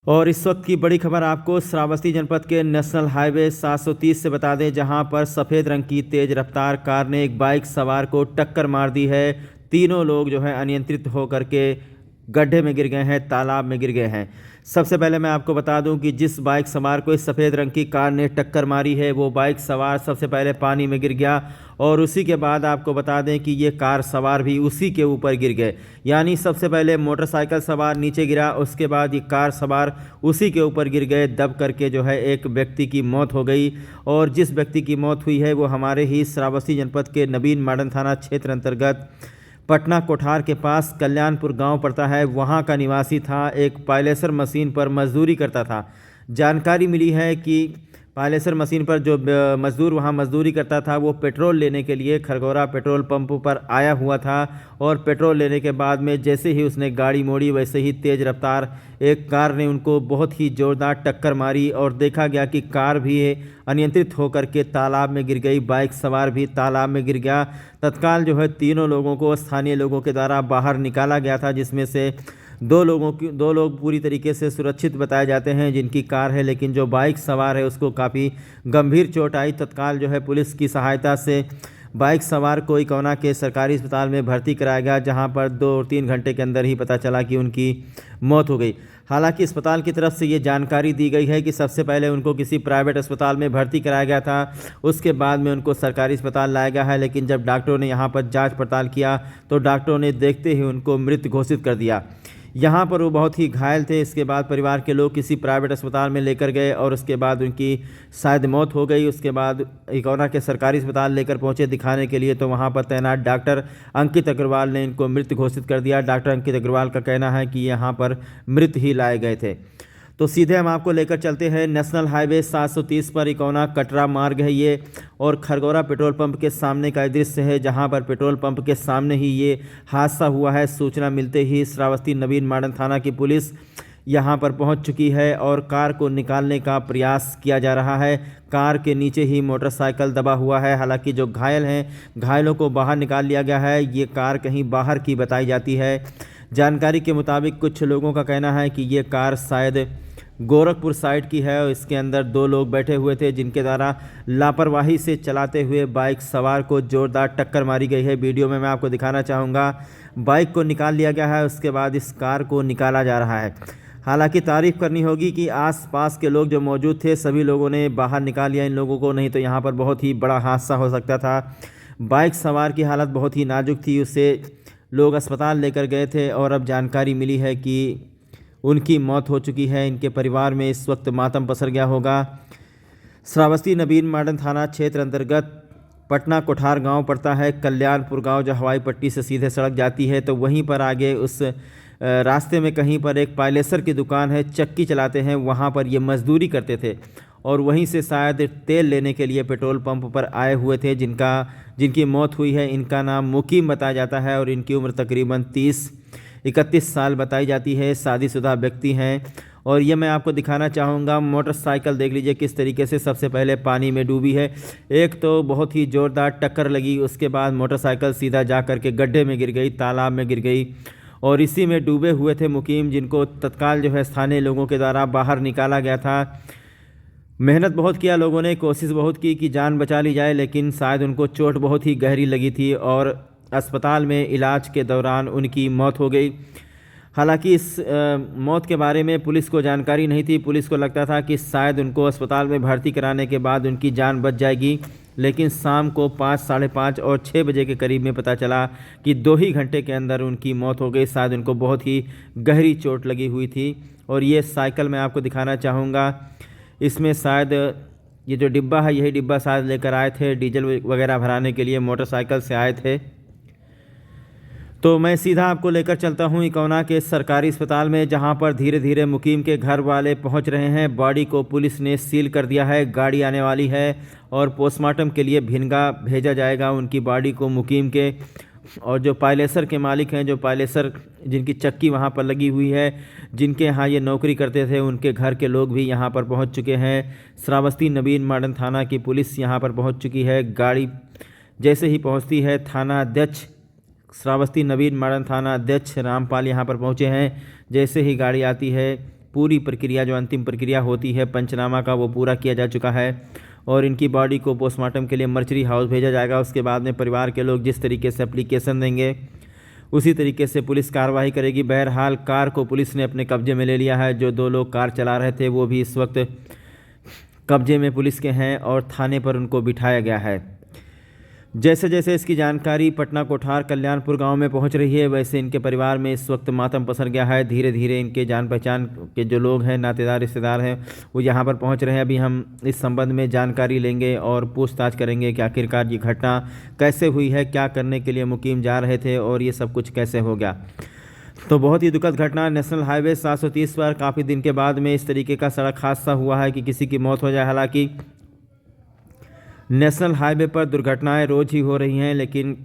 और इस वक्त की बड़ी खबर आपको श्रावस्ती जनपद के नेशनल हाईवे 730 से बता दें, जहां पर सफ़ेद रंग की तेज़ रफ्तार कार ने एक बाइक सवार को टक्कर मार दी है। तीनों लोग जो है अनियंत्रित होकर के गड्ढे में गिर गए हैं, तालाब में गिर गए हैं। सबसे पहले मैं आपको बता दूं कि जिस बाइक सवार को इस सफ़ेद रंग की कार ने टक्कर मारी है, वो बाइक सवार सबसे पहले पानी में गिर गया और उसी के बाद आपको बता दें कि ये कार सवार भी उसी के ऊपर गिर गए। यानी सबसे पहले मोटरसाइकिल सवार नीचे गिरा, उसके बाद ये कार सवार उसी के ऊपर गिर गए। दब करके जो है एक व्यक्ति की मौत हो गई और जिस व्यक्ति की मौत हुई है वो हमारे ही श्रावस्ती जनपद के नवीन मॉडर्न थाना क्षेत्र अंतर्गत पटना कोठार के पास कल्याणपुर गांव पड़ता है, वहां का निवासी था। एक पायलेसर मशीन पर मजदूरी करता था। जानकारी मिली है कि पायलेसर मशीन पर जो मज़दूर वहां मजदूरी करता था, वो पेट्रोल लेने के लिए खरगोरा पेट्रोल पंप पर आया हुआ था और पेट्रोल लेने के बाद में जैसे ही उसने गाड़ी मोड़ी, वैसे ही तेज़ रफ्तार एक कार ने उनको बहुत ही ज़ोरदार टक्कर मारी और देखा गया कि कार भी अनियंत्रित होकर के तालाब में गिर गई, बाइक सवार भी तालाब में गिर गया। तत्काल जो है तीनों लोगों को स्थानीय लोगों के द्वारा बाहर निकाला गया था, जिसमें से दो लोग पूरी तरीके से सुरक्षित बताए जाते हैं जिनकी कार है, लेकिन जो बाइक सवार है उसको काफ़ी गंभीर चोट आई। तत्काल जो है पुलिस की सहायता से बाइक सवार को इकौना के सरकारी अस्पताल में भर्ती कराया गया, जहां पर 2-3 घंटे के अंदर ही पता चला कि उनकी मौत हो गई। हालांकि अस्पताल की तरफ से ये जानकारी दी गई है कि सबसे पहले उनको किसी प्राइवेट अस्पताल में भर्ती कराया गया था, उसके बाद में उनको सरकारी अस्पताल लाया गया है। लेकिन जब डॉक्टरों ने यहाँ पर जाँच पड़ताल किया तो डॉक्टरों ने देखते ही उनको मृत घोषित कर दिया। यहाँ पर वो बहुत ही घायल थे। इसके बाद परिवार के लोग किसी प्राइवेट अस्पताल में लेकर गए और उसके बाद उनकी शायद मौत हो गई। उसके बाद इकौना के सरकारी अस्पताल लेकर पहुँचे दिखाने के लिए, तो वहाँ पर तैनात डॉक्टर अंकित अग्रवाल ने इनको मृत घोषित कर दिया। डॉक्टर अंकित अग्रवाल का कहना है कि यहाँ पर मृत ही लाए गए थे। तो सीधे हम आपको लेकर चलते हैं नेशनल हाईवे 730 पर, इकौना कटरा मार्ग है ये और खरगोरा पेट्रोल पंप के सामने का दृश्य है, जहां पर पेट्रोल पंप के सामने ही ये हादसा हुआ है। सूचना मिलते ही श्रावस्ती नवीन मॉडर्न थाना की पुलिस यहां पर पहुंच चुकी है और कार को निकालने का प्रयास किया जा रहा है। कार के नीचे ही मोटरसाइकिल दबा हुआ है। हालांकि जो घायल हैं, घायलों को बाहर निकाल लिया गया है। ये कार कहीं बाहर की बताई जाती है। जानकारी के मुताबिक कुछ लोगों का कहना है कि ये कार शायद गोरखपुर साइड की है और इसके अंदर 2 लोग बैठे हुए थे, जिनके द्वारा लापरवाही से चलाते हुए बाइक सवार को जोरदार टक्कर मारी गई है। वीडियो में मैं आपको दिखाना चाहूँगा। बाइक को निकाल लिया गया है, उसके बाद इस कार को निकाला जा रहा है। हालांकि तारीफ़ करनी होगी कि आसपास के लोग जो मौजूद थे, सभी लोगों ने बाहर निकाल लिया इन लोगों को, नहीं तो यहाँ पर बहुत ही बड़ा हादसा हो सकता था। बाइक सवार की हालत बहुत ही नाजुक थी, उससे लोग अस्पताल लेकर गए थे और अब जानकारी मिली है कि उनकी मौत हो चुकी है। इनके परिवार में इस वक्त मातम पसर गया होगा। श्रावस्ती नवीन मॉडर्न थाना क्षेत्र अंतर्गत पटना कोठार गांव पड़ता है। कल्याणपुर गांव जो हवाई पट्टी से सीधे सड़क जाती है, तो वहीं पर आगे उस रास्ते में कहीं पर एक पायलेसर की दुकान है, चक्की चलाते हैं, वहां पर ये मजदूरी करते थे और वहीं से शायद तेल लेने के लिए पेट्रोल पंप पर आए हुए थे। जिनकी मौत हुई है, इनका नाम मुकीम बताया जाता है और इनकी उम्र तकरीबन 30-31 साल बताई जाती है। शादीशुदा व्यक्ति हैं और ये मैं आपको दिखाना चाहूँगा। मोटरसाइकिल देख लीजिए किस तरीके से सबसे पहले पानी में डूबी है। एक तो बहुत ही ज़ोरदार टक्कर लगी, उसके बाद मोटरसाइकिल सीधा जा कर के गड्ढे में गिर गई, तालाब में गिर गई और इसी में डूबे हुए थे मुकीम, जिनको तत्काल जो है स्थानीय लोगों के द्वारा बाहर निकाला गया था। मेहनत बहुत किया लोगों ने, कोशिश बहुत की कि जान बचा ली जाए, लेकिन शायद उनको चोट बहुत ही गहरी लगी थी और अस्पताल में इलाज के दौरान उनकी मौत हो गई। हालांकि इस मौत के बारे में पुलिस को जानकारी नहीं थी। पुलिस को लगता था कि शायद उनको अस्पताल में भर्ती कराने के बाद उनकी जान बच जाएगी, लेकिन शाम को 5, साढ़े 5 और 6 बजे के करीब में पता चला कि 2 ही घंटे के अंदर उनकी मौत हो गई। शायद उनको बहुत ही गहरी चोट लगी हुई थी। और ये साइकिल मैं आपको दिखाना चाहूँगा। इसमें शायद ये जो डिब्बा है, यही डिब्बा शायद लेकर आए थे डीजल वगैरह भराने के लिए, मोटरसाइकिल से आए थे। तो मैं सीधा आपको लेकर चलता हूं इकौना के सरकारी अस्पताल में, जहां पर धीरे धीरे मुकीम के घर वाले पहुंच रहे हैं। बॉडी को पुलिस ने सील कर दिया है, गाड़ी आने वाली है और पोस्टमार्टम के लिए भिनगा भेजा जाएगा उनकी बॉडी को मुकीम के। और जो पायलेसर के मालिक हैं, जो पायलेसर जिनकी चक्की वहां पर लगी हुई है, जिनके यहाँ ये नौकरी करते थे, उनके घर के लोग भी यहाँ पर पहुँच चुके हैं। श्रावस्ती नवीन मॉडर्न थाना की पुलिस यहाँ पर पहुँच चुकी है। गाड़ी जैसे ही पहुँचती है, थाना अध्यक्ष श्रावस्ती नवीन मॉडर्न थाना अध्यक्ष रामपाल यहाँ पर पहुँचे हैं। जैसे ही गाड़ी आती है, पूरी प्रक्रिया जो अंतिम प्रक्रिया होती है पंचनामा का वो पूरा किया जा चुका है और इनकी बॉडी को पोस्टमार्टम के लिए मर्चरी हाउस भेजा जाएगा। उसके बाद में परिवार के लोग जिस तरीके से एप्लीकेशन देंगे उसी तरीके से पुलिस कार्रवाई करेगी। बहरहाल कार को पुलिस ने अपने कब्जे में ले लिया है। जो 2 लोग कार चला रहे थे वो भी इस वक्त कब्जे में पुलिस के हैं और थाने पर उनको बिठाया गया है। जैसे जैसे इसकी जानकारी पटना कोठार कल्याणपुर गांव में पहुंच रही है वैसे इनके परिवार में इस वक्त मातम पसर गया है। धीरे धीरे इनके जान पहचान के जो लोग हैं, नातेदार रिश्तेदार हैं, वो यहां पर पहुंच रहे हैं। अभी हम इस संबंध में जानकारी लेंगे और पूछताछ करेंगे कि आखिरकार ये घटना कैसे हुई है, क्या करने के लिए मुकीम जा रहे थे और ये सब कुछ कैसे हो गया। तो बहुत ही दुखद घटना नेशनल हाईवे 730 पर काफ़ी दिन के बाद में इस तरीके का सड़क हादसा हुआ है कि किसी की मौत हो जाए। हालांकि नेशनल हाईवे पर दुर्घटनाएं रोज़ ही हो रही हैं, लेकिन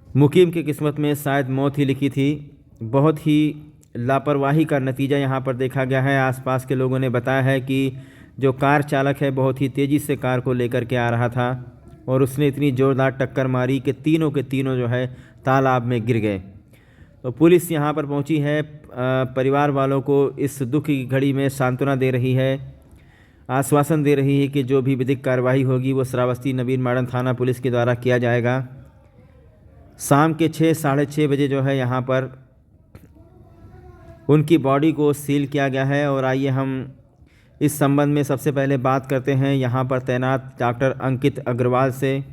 मुकीम की किस्मत में शायद मौत ही लिखी थी। बहुत ही लापरवाही का नतीजा यहां पर देखा गया है। आसपास के लोगों ने बताया है कि जो कार चालक है बहुत ही तेज़ी से कार को लेकर के आ रहा था और उसने इतनी ज़ोरदार टक्कर मारी कि तीनों के तीनों जो है तालाब में गिर गए। तो पुलिस यहां पर पहुंची है, परिवार वालों को इस दुख की घड़ी में सांत्वना दे रही है, आश्वासन दे रही है कि जो भी विधिक कार्रवाई होगी वो श्रावस्ती नवीन मॉडर्न थाना पुलिस के द्वारा किया जाएगा। शाम के 6 साढ़े 6 बजे जो है यहाँ पर उनकी बॉडी को सील किया गया है। और आइए हम इस संबंध में सबसे पहले बात करते हैं यहाँ पर तैनात डॉक्टर अंकित अग्रवाल से,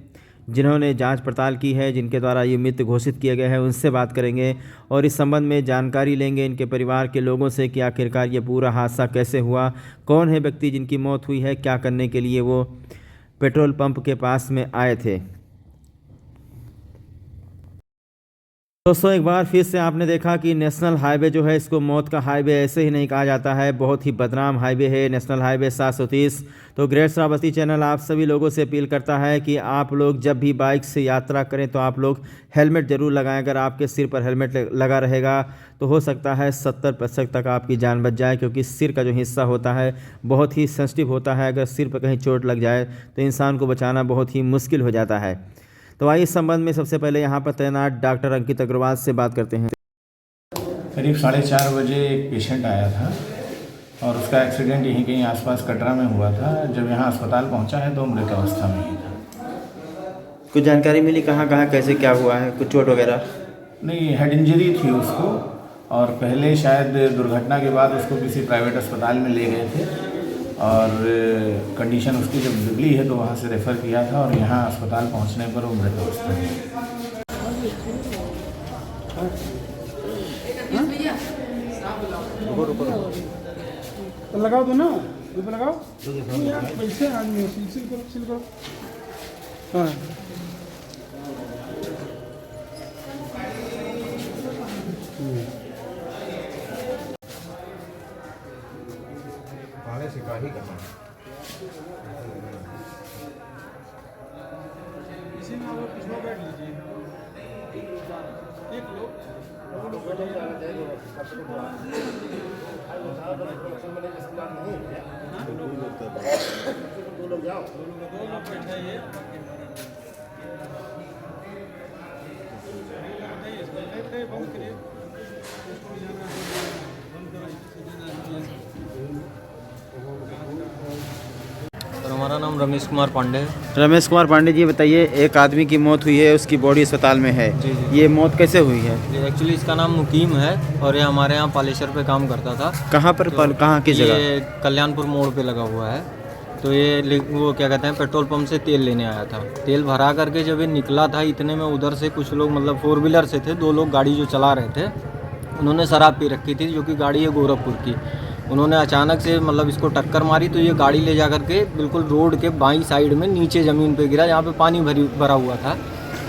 जिन्होंने जांच पड़ताल की है, जिनके द्वारा ये मृत घोषित किया गया है। उनसे बात करेंगे और इस संबंध में जानकारी लेंगे इनके परिवार के लोगों से कि आखिरकार ये पूरा हादसा कैसे हुआ, कौन है व्यक्ति जिनकी मौत हुई है, क्या करने के लिए वो पेट्रोल पंप के पास में आए थे। दोस्तों एक बार फिर से आपने देखा कि नेशनल हाईवे जो है इसको मौत का हाईवे ऐसे ही नहीं कहा जाता है, बहुत ही बदनाम हाईवे है नेशनल हाईवे 730। तो ग्रेट श्रावस्ती चैनल आप सभी लोगों से अपील करता है कि आप लोग जब भी बाइक से यात्रा करें तो आप लोग हेलमेट ज़रूर लगाएं। अगर आपके सिर पर हेलमेट लगा रहेगा तो हो सकता है 70% तक आपकी जान बच जाए, क्योंकि सिर का जो हिस्सा होता है बहुत ही सेंसिटिव होता है। अगर सिर पर कहीं चोट लग जाए तो इंसान को बचाना बहुत ही मुश्किल हो जाता है। तो आइए इस संबंध में सबसे पहले यहाँ पर तैनात डॉक्टर अंकित अग्रवाल से बात करते हैं। करीब 4:30 बजे एक पेशेंट आया था और उसका एक्सीडेंट यहीं कहीं आसपास कटरा में हुआ था। जब यहाँ अस्पताल पहुँचा है तो मृत अवस्था में ही था। कुछ जानकारी मिली कहाँ कहाँ कैसे क्या हुआ है, कुछ चोट वगैरह? नहीं, हेड इंजरी थी उसको और पहले शायद दुर्घटना के बाद उसको किसी प्राइवेट अस्पताल में ले गए थे और कंडीशन उसकी जब बिगड़ी है तो वहाँ से रेफ़र किया था और यहाँ अस्पताल पहुँचने पर वो मृत अवस्था में। लगाओ दो ना, लगाओ पैसे आदमी सिल करो। हाँ सिपाही कहाँ इसी में वो पिछवा बैठ लीजिए, एक लोग दो लोग जाओ, दो लोग बैठाइए। बंद करिए, हमारा नाम रमेश कुमार पांडे है। रमेश कुमार पांडे जी बताइए, एक आदमी की मौत हुई है, उसकी बॉडी अस्पताल में है। जी जी। ये मौत कैसे हुई है? एक्चुअली इसका नाम मुकीम है और ये हमारे यहाँ पालेसर पे काम करता था। कहाँ पर तो कहाँ की जगह? ये कल्याणपुर मोड़ पे लगा हुआ है। तो ये वो क्या कहते हैं पेट्रोल पंप से तेल लेने आया था। तेल भरा करके जब ये निकला था इतने में उधर से कुछ लोग मतलब 4 व्हीलर से थे, 2 लोग गाड़ी जो चला रहे थे उन्होंने शराब पी रखी थी, जो कि गाड़ी है गोरखपुर की। उन्होंने अचानक से मतलब इसको टक्कर मारी तो ये गाड़ी ले जा करके बिल्कुल रोड के बाईं साइड में नीचे ज़मीन पे गिरा, जहाँ पे पानी भरा हुआ था।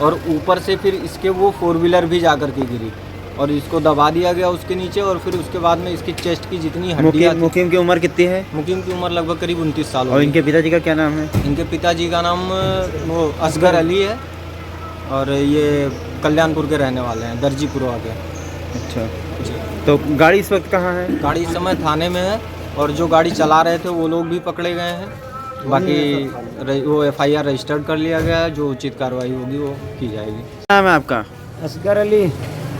और ऊपर से फिर इसके वो 4 व्हीलर भी जा करके गिरी और इसको दबा दिया गया उसके नीचे। और फिर उसके बाद में इसकी चेस्ट की जितनी हड्डियाँ, मुकीम की उम्र कितनी है? मुकीम की उम्र लगभग करीब 29 साल। और इनके पिताजी का क्या नाम है? इनके पिताजी का नाम वो असगर अली है और ये कल्याणपुर के रहने वाले हैं, दर्जीपुरवा के। अच्छा जी। तो गाड़ी इस वक्त कहाँ है? गाड़ी इस समय थाने में है और जो गाड़ी चला रहे थे वो लोग भी पकड़े गए हैं। बाकी वो FIR रजिस्टर्ड कर लिया गया है, जो उचित कार्रवाई होगी वो की जाएगी। क्या नाम है आपका? असगर अली।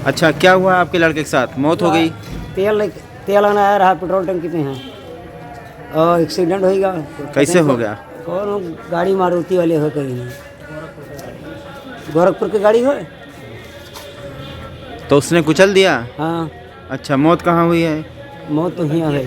अच्छा, क्या हुआ आपके लड़के के साथ? मौत हो गई? तेल तेल आना आ रहा पेट्रोल टंकी पे हैं और एक्सीडेंट होएगा। कैसे हो गया? कौन गाड़ी मारुति वाले हो कहीं नहीं, गोरखपुर की गाड़ी हो। तो उसने कुचल दिया? हाँ अच्छा, मौत कहाँ हुई है? मौत तो यहाँ है।